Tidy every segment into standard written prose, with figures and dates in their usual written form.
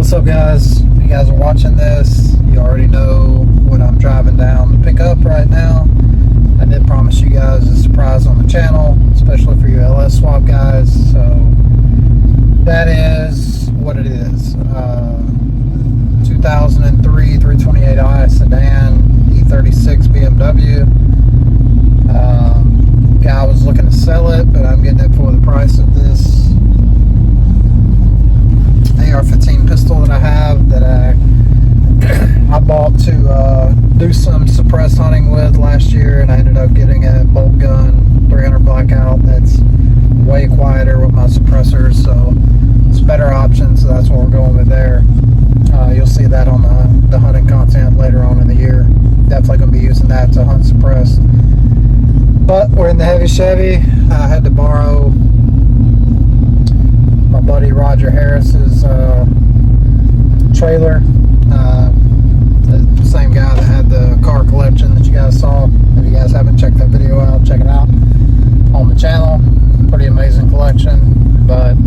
What's up, guys? If you guys are watching this, you already know what I'm driving down to pick up right now. I did promise you guys a surprise on the channel, especially for you LS swap guys, so that is what it is. 2003 328i sedan E46 BMW. Guy was looking to sell it, but I'm getting it for the price of this AR-15 pistol that I have, that I bought to do some suppress hunting with last year, and I ended up getting a bolt gun 300 blackout that's way quieter with my suppressors, so it's a better option, so that's what we're going with there. You'll see that on the hunting content later on in the year. Definitely going to be using that to hunt suppress. But we're in the heavy Chevy. I had to borrow my buddy Roger Harris's trailer. The same guy that had the car collection that you guys saw. If you guys haven't checked that video out, check it out on the channel. Pretty amazing collection. But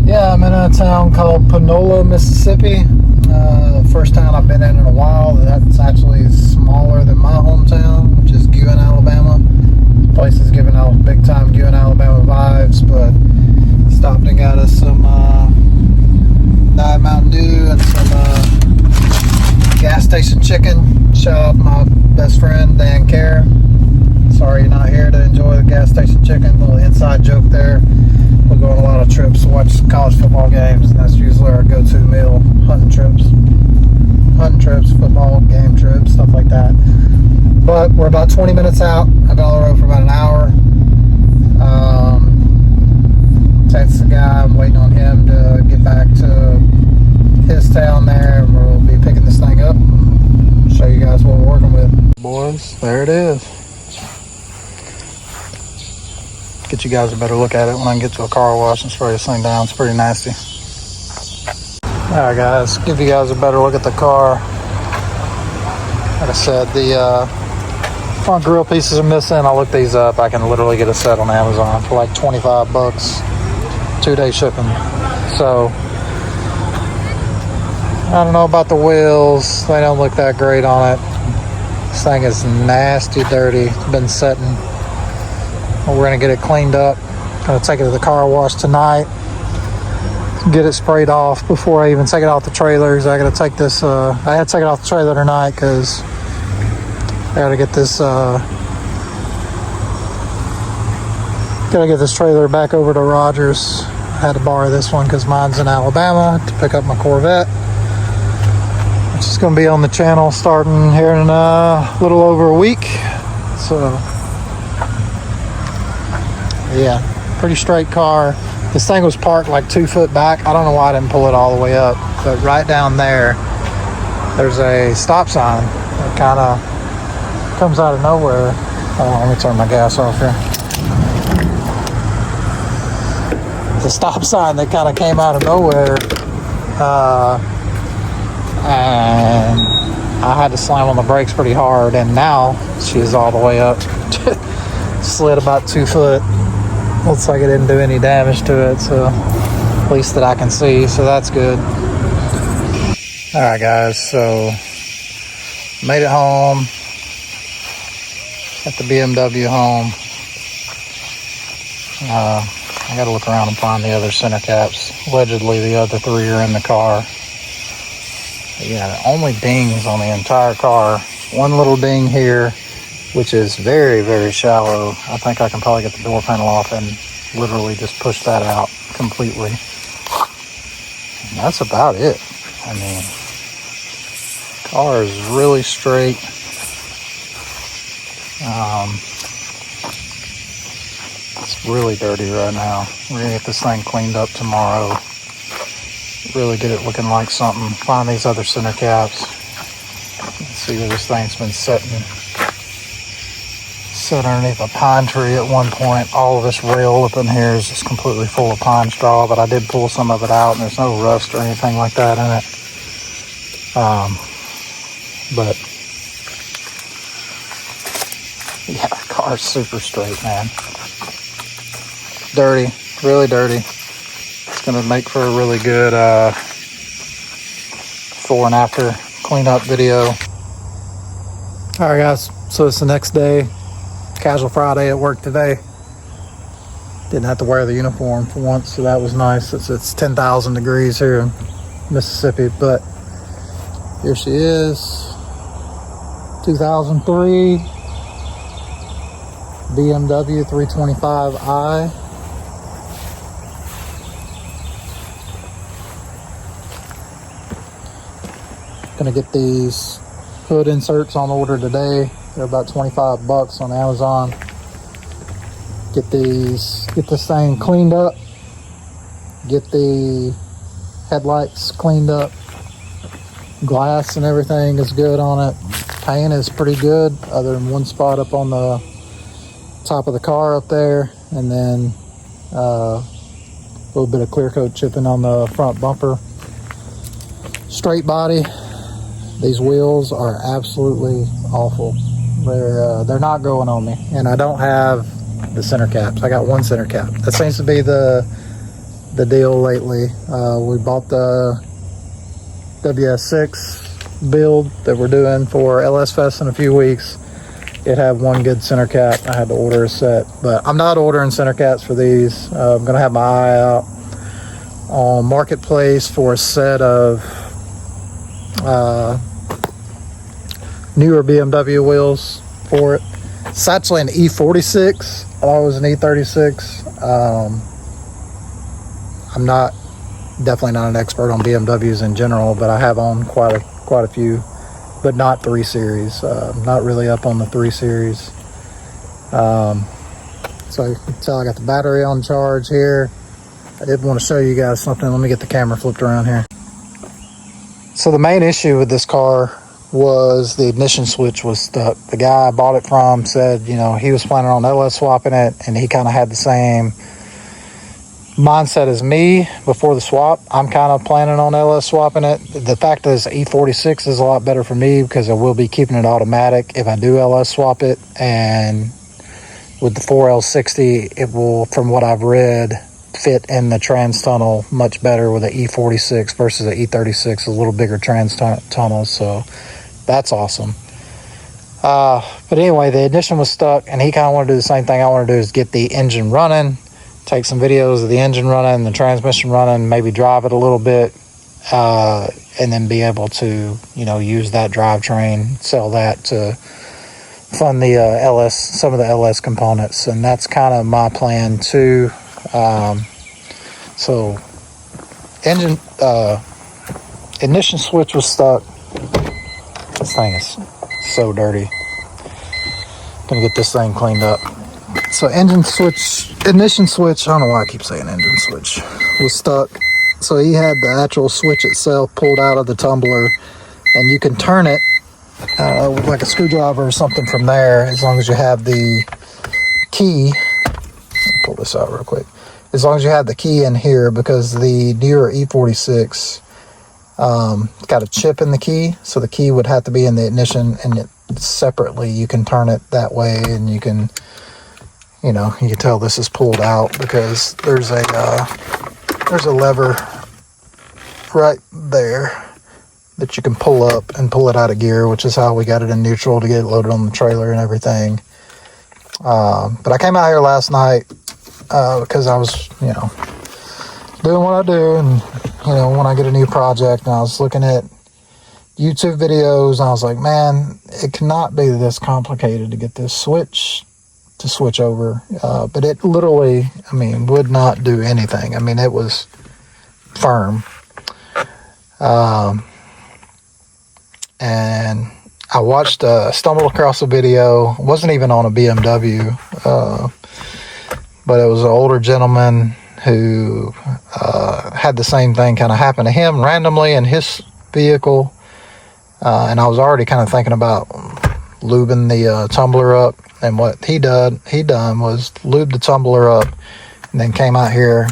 yeah, I'm in a town called Panola, Mississippi. First town I've been in a while. That's actually smaller than my hometown, which is Guin, Alabama. This place is giving out big time Guin, Alabama vibes, but stopped and got us some Diet Mountain Dew and some gas station chicken. Shout out my best friend Dan Kerr. Sorry you're not here to enjoy the gas station chicken. Little inside joke there. We go on a lot of trips to watch college football games, and that's usually our go-to meal. Hunting trips, football game trips, stuff like that. But we're about 20 minutes out. I've been on the road for about an hour. Text the guy. I'm waiting on him to get back to his town there, and we'll be picking this thing up and show you guys what we're working with. Boys, there it is. Get you guys a better look at it when I get to a car wash and spray this thing down. It's pretty nasty. Alright guys, give you guys a better look at the car. Like I said, the front grille pieces are missing. I looked these up. I can literally get a set on Amazon for like 25 bucks. 2-day shipping. So I don't know about the wheels. They don't look that great on it. This thing is nasty dirty. It's been setting. We're gonna get it cleaned up. Gonna take it to the car wash tonight. Get it sprayed off before I even take it off the trailers. I gotta take this. I had to take it off the trailer tonight because I gotta get this. Gotta get this trailer back over to Rogers. I had to borrow this one because mine's in Alabama to pick up my Corvette, which is gonna be on the channel starting here in a little over a week. So yeah, pretty straight car. This thing was parked like 2 foot back. I don't know why I didn't pull it all the way up, but right down there, there's a stop sign that kind of comes out of nowhere. Let me turn my gas off here. The stop sign that kind of came out of nowhere, and I had to slam on the brakes pretty hard, and now she is all the way up. Slid about 2 foot. Looks like it didn't do any damage to it, so at least that I can see, so that's good. Alright guys, so made it home at the BMW home. I gotta look around and find the other center caps. Allegedly the other 3 are in the car. But yeah, the only dings on the entire car, one little ding here, which is very, very shallow. I think I can probably get the door panel off and literally just push that out completely. And that's about it. I mean, car is really straight. It's really dirty right now. We're gonna get this thing cleaned up tomorrow. Really get it looking like something. Find these other center caps. Let's see where this thing's been sitting. Set underneath a pine tree at one point. All of this rail up in here is just completely full of pine straw, but I did pull some of it out, and there's no rust or anything like that in it. But yeah, the car's super straight, man. Dirty, really dirty. It's gonna make for a really good before and after cleanup video. All right, guys, so it's the next day, casual Friday at work today. Didn't have to wear the uniform for once, so that was nice. It's 10,000 degrees here in Mississippi, but here she is, 2003 BMW 325i. Gonna get these hood inserts on order today. They're about 25 bucks on Amazon. Get this thing cleaned up. Get the headlights cleaned up. Glass and everything is good on it. Paint is pretty good, other than one spot up on the top of the car up there, and then a little bit of clear coat chipping on the front bumper. Straight body. These wheels are absolutely awful. They're not going on me, and I don't have the center caps. I got one center cap. That seems to be the deal lately. We bought the WS6 build that we're doing for LS Fest in a few weeks. It had one good center cap. I had to order a set, but I'm not ordering center caps for these. I'm gonna have my eye out on Marketplace for a set of newer BMW wheels for it. It's actually an E46. I thought it was an E36. I'm definitely not an expert on BMWs in general, but I have owned quite a few, but not 3 Series. Not really up on the 3 Series. So you can tell I got the battery on charge here. I did want to show you guys something. Let me get the camera flipped around here. So the main issue with this car was the ignition switch was stuck. The guy I bought it from said, you know, he was planning on LS swapping it, and he kind of had the same mindset as me before the swap. I'm kind of planning on LS swapping it. The fact is E46 is a lot better for me because I will be keeping it automatic if I do LS swap it, and with the 4L60 it will, from what I've read, fit in the trans tunnel much better with the E46 versus the E36, a little bigger trans tunnel, so that's awesome. But anyway, the ignition was stuck, and he kind of wanted to do the same thing I want to do, is get the engine running, take some videos of the engine running, the transmission running, maybe drive it a little bit, and then be able to, you know, use that drivetrain, sell that to fund the LS, some of the LS components, and that's kind of my plan too. So engine ignition switch was stuck. This thing is so dirty. Gonna get this thing cleaned up. So ignition switch, I don't know why I keep saying engine switch, was stuck. So he had the actual switch itself pulled out of the tumbler, and you can turn it with like a screwdriver or something from there, as long as you have the key. Pull this out real quick. As long as you have the key in here, because the newer E46 got a chip in the key, so the key would have to be in the ignition, and separately you can turn it that way, and you can, you know, you can tell this is pulled out because there's a lever right there that you can pull up and pull it out of gear, which is how we got it in neutral to get it loaded on the trailer and everything. But I came out here last night because I was, you know, doing what I do, and, you know, when I get a new project, and I was looking at YouTube videos, and I was like, man, it cannot be this complicated to get this switch to switch over. But it literally, I mean, would not do anything. I mean, it was firm. And I stumbled across a video. It wasn't even on a BMW, but it was an older gentleman who had the same thing kind of happen to him randomly in his vehicle. And I was already kind of thinking about lubing the tumbler up. And what he done was lube the tumbler up, and then came out here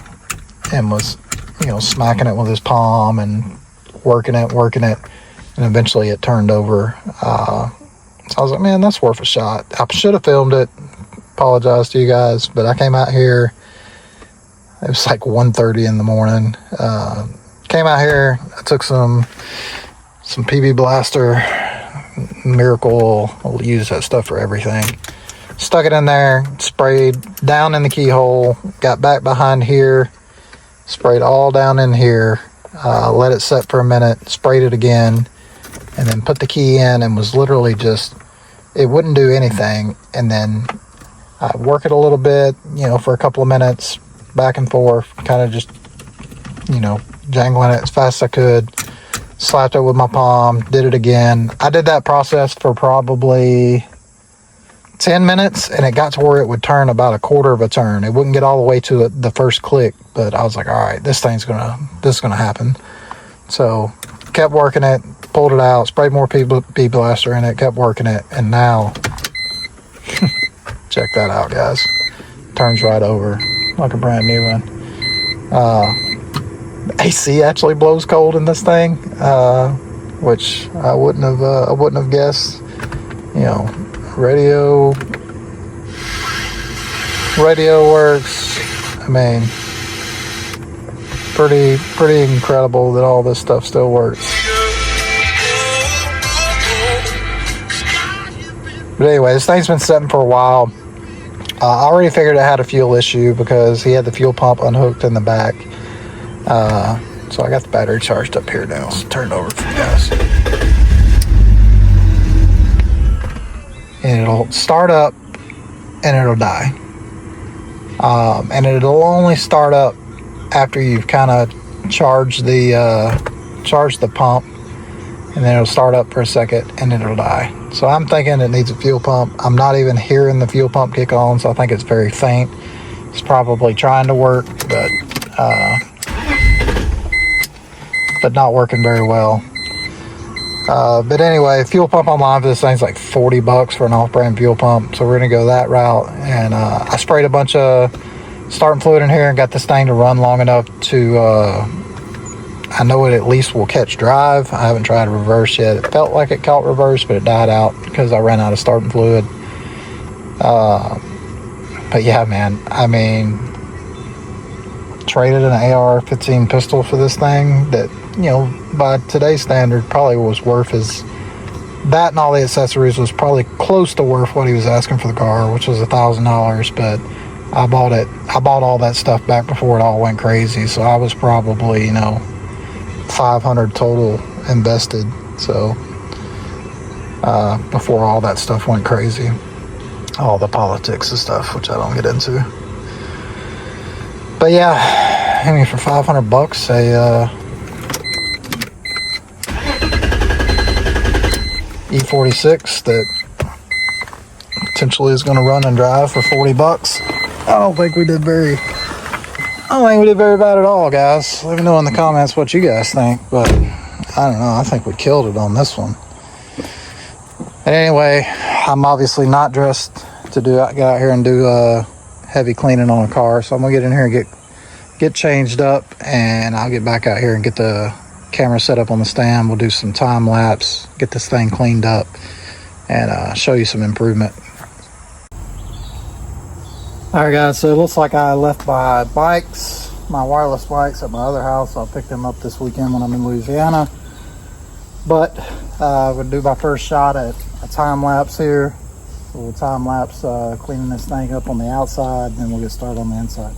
and was, you know, smacking it with his palm and working it, and eventually it turned over. So I was like, man, that's worth a shot. I should have filmed it. Apologize to you guys, but I came out here. It was like 1:30 in the morning. Came out here. I took some some PB Blaster, Miracle. I'll use that stuff for everything. Stuck it in there, sprayed down in the keyhole, got back behind here, sprayed all down in here, let it set for a minute, sprayed it again, and then put the key in, and was literally just, it wouldn't do anything. And then I work it a little bit, you know, for a couple of minutes, back and forth, kind of just, you know, jangling it as fast as I could. Slapped it with my palm, did it again. I did that process for probably 10 minutes, and it got to where it would turn about a quarter of a turn. It wouldn't get all the way to the first click, but I was like, all right, this is gonna happen. So kept working it, pulled it out, sprayed more PB Blaster in it, kept working it, and now check that out, guys. Turns right over like a brand new one. The AC actually blows cold in this thing, which I wouldn't have guessed. You know, radio works. I mean, pretty incredible that all this stuff still works. But anyway, this thing's been sitting for a while. I already figured it had a fuel issue because he had the fuel pump unhooked in the back. So I got the battery charged up here now. So turn it over for you guys. And it'll start up and it'll die. And it'll only start up after you've kind of charged the pump, and then it'll start up for a second and it'll die. So I'm thinking it needs a fuel pump. I'm not even hearing the fuel pump kick on, so I think it's very faint. It's probably trying to work, but not working very well. But anyway, fuel pump online for this thing's like $40 for an off-brand fuel pump, so we're gonna go that route. And I sprayed a bunch of starting fluid in here and got this thing to run long enough to I know it at least will catch drive. I haven't tried reverse yet. It felt like it caught reverse, but it died out because I ran out of starting fluid. But yeah, man, I mean, traded an AR-15 pistol for this thing that, you know, by today's standard probably was worth his, that and all the accessories was probably close to worth what he was asking for the car, which was $1,000. But I bought all that stuff back before it all went crazy, so I was probably, you know, $500 total invested. So before all that stuff went crazy, all the politics and stuff, which I don't get into. But yeah, I mean, for $500, a E46 that potentially is going to run and drive for $40. I don't think we did very bad at all, guys. Let me know in the comments what you guys think, but I don't know. I think we killed it on this one. And anyway, I'm obviously not dressed to get out here and do heavy cleaning on a car, so I'm gonna get in here and get changed up, and I'll get back out here and get the camera set up on the stand. We'll do some time lapse, get this thing cleaned up, and show you some improvement. Alright guys, so it looks like I left my bikes, my wireless bikes at my other house. I'll pick them up this weekend when I'm in Louisiana. But I'm going to do my first shot at a time lapse here. So we'll time lapse cleaning this thing up on the outside, and then we'll get started on the inside.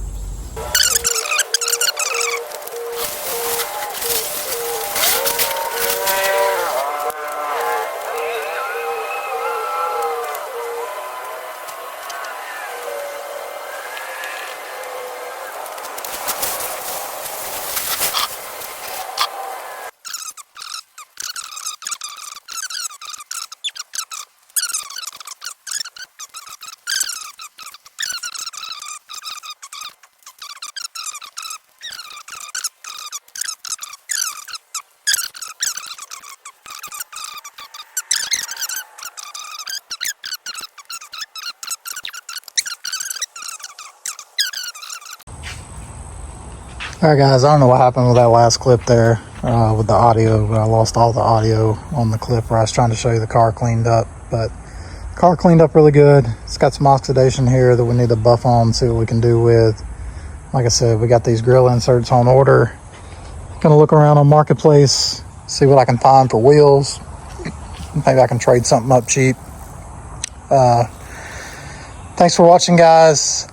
Alright guys, I don't know what happened with that last clip there with the audio, but I lost all the audio on the clip where I was trying to show you the car cleaned up. But the car cleaned up really good. It's got some oxidation here that we need to buff on, see what we can do with. Like I said, we got these grill inserts on order. Gonna look around on Marketplace, see what I can find for wheels. Maybe I can trade something up cheap. Thanks for watching, guys.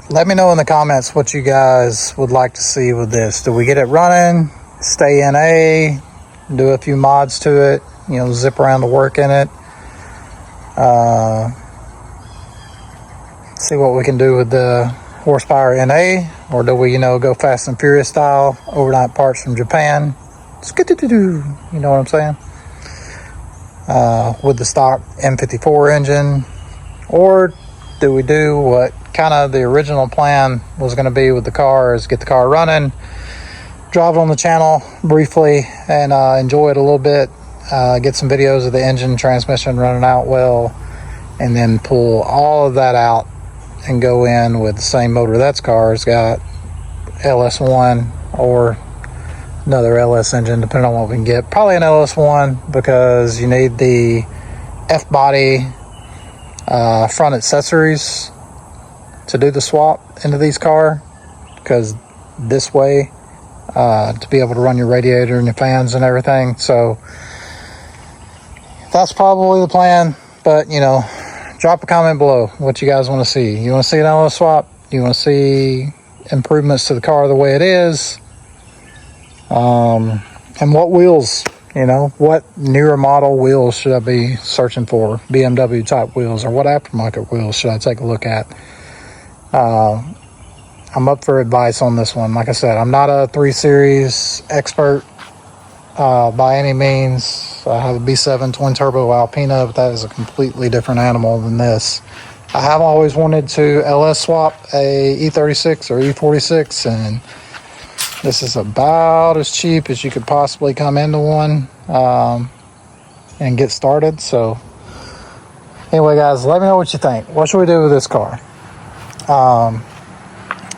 Let me know in the comments what you guys would like to see with this. Do we get it running, stay NA, do a few mods to it, you know, zip around to work in it, see what we can do with the horsepower NA, or do we, you know, go Fast and Furious style, overnight parts from Japan, you know what I'm saying, with the stock N54 engine? Or do we do what kind of the original plan was going to be with the car, is get the car running, drive it on the channel briefly, and enjoy it a little bit, get some videos of the engine, transmission running out well, and then pull all of that out and go in with the same motor that's car's got, LS1 or another LS engine, depending on what we can get. Probably an LS1, because you need the F-body front accessories to do the swap into these cars, because this way to be able to run your radiator and your fans and everything. So that's probably the plan. But, you know, drop a comment below what you guys want to see. You want to see an LS swap? You want to see improvements to the car the way it is? And what wheels, you know, what newer model wheels should I be searching for? BMW type wheels, or what aftermarket wheels should I take a look at? I'm up for advice on this one. Like I said, I'm not a 3 Series expert by any means. I have a B7 twin turbo Alpina, but that is a completely different animal than this. I have always wanted to LS swap a E36 or E46, and this is about as cheap as you could possibly come into one and get started. So anyway, guys, let me know what you think. What should we do with this car?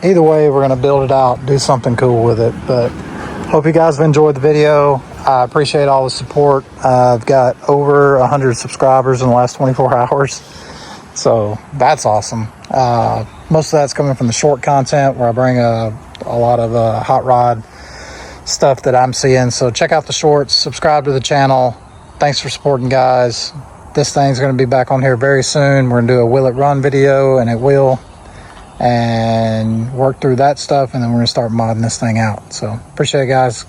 Either way, we're going to build it out, do something cool with it. But hope you guys have enjoyed the video. I appreciate all the support. I've got over 100 subscribers in the last 24 hours. So that's awesome. Most of that's coming from the short content, where I bring a lot of hot rod stuff that I'm seeing. So check out the shorts, subscribe to the channel. Thanks for supporting, guys. This thing's going to be back on here very soon. We're going to do a will it run video, and it will, and work through that stuff, and then we're going to start modding this thing out. So appreciate it, guys.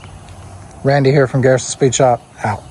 Randy here from Garrison Speed Shop, out.